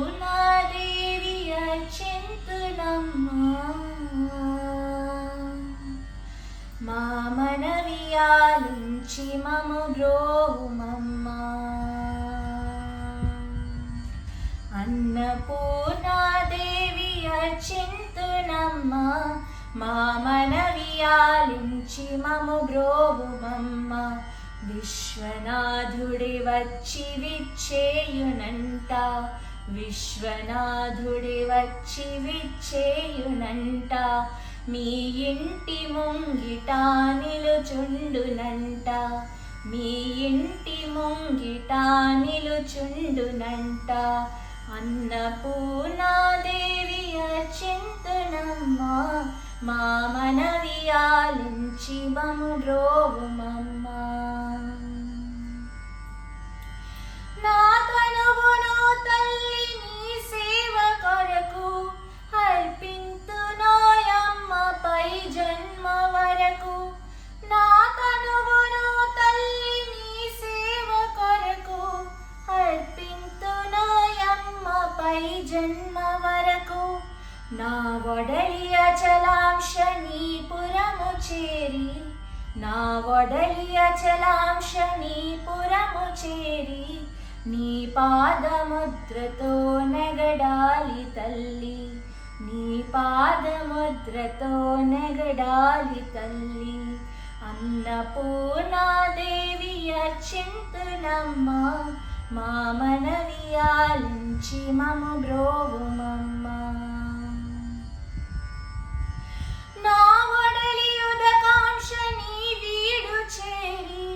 అన్నపూర్ణాదేవి అర్చింతునమ్మా మా మనవియాలించి మము బ్రోవుమమ్మా అన్నపూర్ణాదేవి అర్చింతునమ్మా మా మనవియాలించి మము బ్రోవుమమ్మా విశ్వనాథుడి వచ్చి విచ్చేయునంట విశ్వనాథుడి వచ్చి విచ్చేయునంట మీ ఇంటి ముంగిట నిలుచుండునంట మీ ఇంటి ముంగిట నిలుచుండునంట అన్నపూర్ణాదేవి అర్చింతునమ్మా మా మనవియాలించి మము బ్రోవుమమ్మా నా తనువును తల్లి నీ సేవ కొరకు అర్పింతునోయమ్మ పై జన్మ వరకు నా తనువును తల్లి నీ సేవ కొరకు అర్పింతునోయమ్మ పై జన్మ వరకు నా ఒడలి అచలాంశ నీ పురము చేరి నా ఒడలి అచలాంశ నీ పురము చేరి నీ పాదముద్రతో నెగడాలి తల్లి నీ పాదముద్రతో నెగడాలి తల్లి అన్నపూర్ణాదేవి అర్చింతునమ్మా మా మనవియాలించి మము బ్రోవుమమ్మా నా ఒడలి ఉదకాంక్ష నీ వీడు చేరి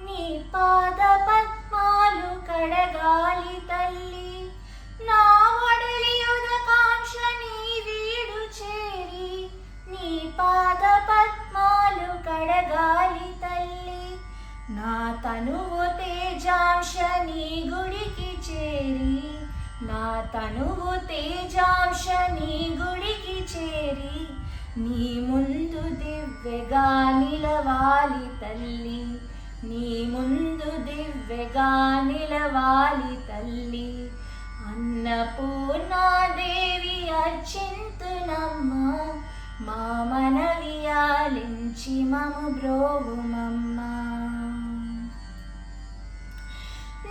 నీ పాద పద్మాలు కడగాలి తల్లి నా ఒడలి ఉదకాంక్ష నీ వీడు చేరి నీ పాద పద్మాలు కడగాలి తల్లి నా తనువు తేజాంశ నీ గుడికి చేరి నా తనువు తేజాంశ నీ గుడికి చేరి నీ ముందు దివ్యగా నిలవాలి తల్లి నీ ముందు దివ్యగా నిలవాలి తల్లి అన్నపూర్ణాదేవి అర్చింతునమ్మా మా మనవియాలించి మము బ్రోవుమమ్మా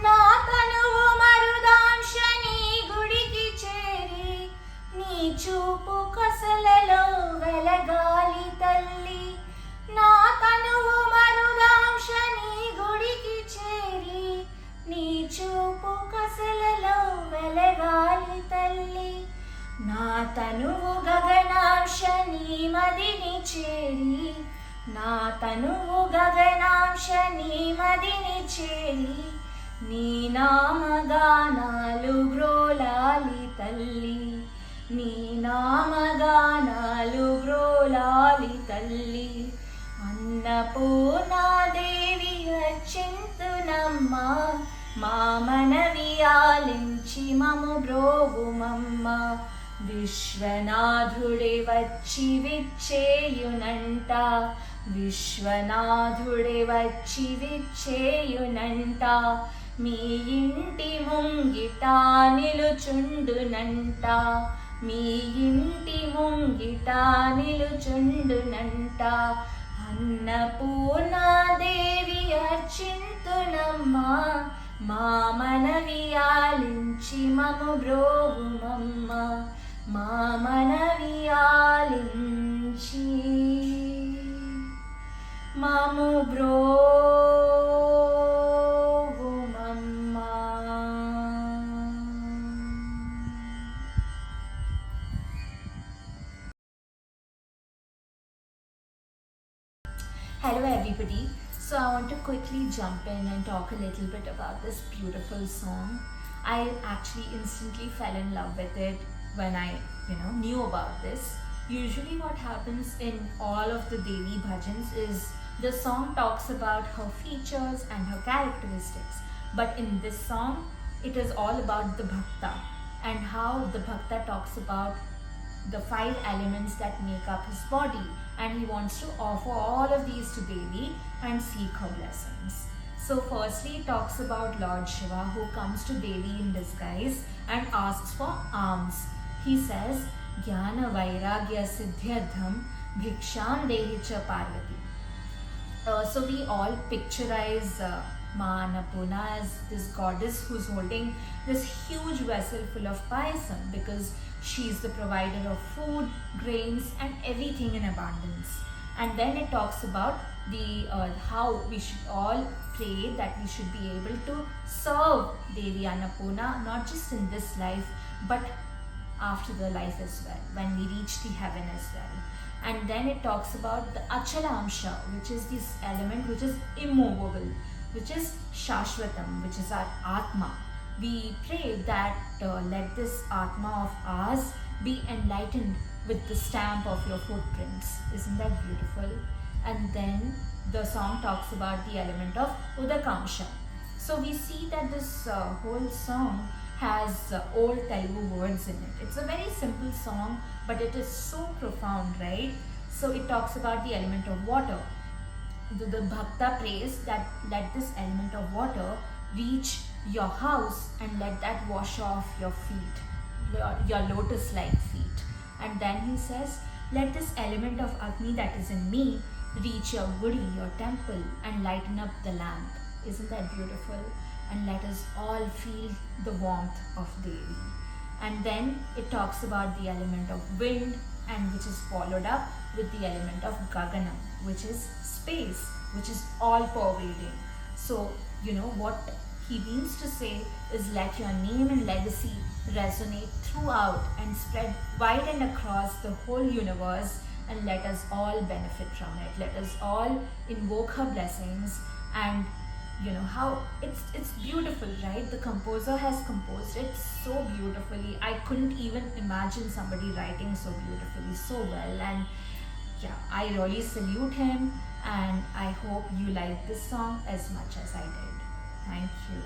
నా తనువు మరుదాంశ నీ గుడికి చేరి నీ చూపు కొసలలో వెలగాలి తల్లి నా తనువు మరుదాంశ నీ గుడికి చేరి నీ చూపు కొసలలో వెలగాలి తల్లి నా తనువు గగనాంశ నీ మదిని చేరి నా తనువు గగనాంశ నీ మదిని చేరి నీ నామగానాలు బ్రోలాలి తల్లి నీ నామగానాలు బ్రోలాలి తల్లి అన్నపూర్ణాదేవి అర్చింతునమ్మా మా మనవియాలించి మము బ్రోవుమమ్మా విశ్వనాథుడి వచ్చి విచ్చేయునంట విశ్వనాథుడి వచ్చి విచ్చేయునంట మీ ఇంటి ముంగిట నిలుచుండునంట మీ ఇంటి ముంగిట నిలుచుండునంట అన్నపూర్ణాదేవి అర్చింతునమ్మా మా మనవియాలించి మము బ్రోవుమమ్మా మా మనవియాలించి మము బ్రోవుమమ్మా. Hello everybody. So I want to quickly jump in and talk a little bit about this beautiful song. I actually instantly fell in love with it when I knew about this. Usually what happens in all of the Devi bhajans is the song talks about her features and her characteristics, but in this song it is all about the bhakta and how the bhakta talks about the 5 elements that make up his body, and he wants to offer all of these to Devi and seek her blessings. So So firstly it talks about Lord Shiva who comes to Devi in disguise and asks for alms. He says, Jnana Vairagya Siddhyartham Bhiksham Dehi Cha Parvati. So we all picturize Ma Annapurna as this goddess who's holding this huge vessel full of payasam because she's the provider of food, grains and everything in abundance. And then it talks about the how we should all pray that we should be able to serve Devi Annapurna not just in this life but after the life as well, when we reach the heaven as well. And then it talks about the Achalamsha, which is this element which is immovable, which is Shashvatam, which is our Atma. We pray that let this Atma of ours be enlightened with the stamp of your footprints. Isn't that beautiful? And then the song talks about the element of Udakamsha. So we see that this whole song has old Telugu words in it. It's a very simple song, but it is so profound, right? So it talks about the element of water. The Bhakta prays that let this element of water reach your house and let that wash off your feet, your lotus-like feet. And then he says, let this element of Agni that is in me reach your gudi, your temple, and lighten up the lamp. Isn't that beautiful? And let us all feel the warmth of Devi. And then it talks about the element of wind, and which is followed up with the element of Gaganam, which is space, which is all pervading. So, what he means to say is let your name and legacy resonate throughout and spread wide and across the whole universe, and let us all benefit from it. Let us all invoke her blessings. And how it's beautiful, right? The composer has composed it so beautifully. I couldn't even imagine somebody writing so beautifully, so well. And yeah, I really salute him, and I hope you like this song as much as I did. Thank you.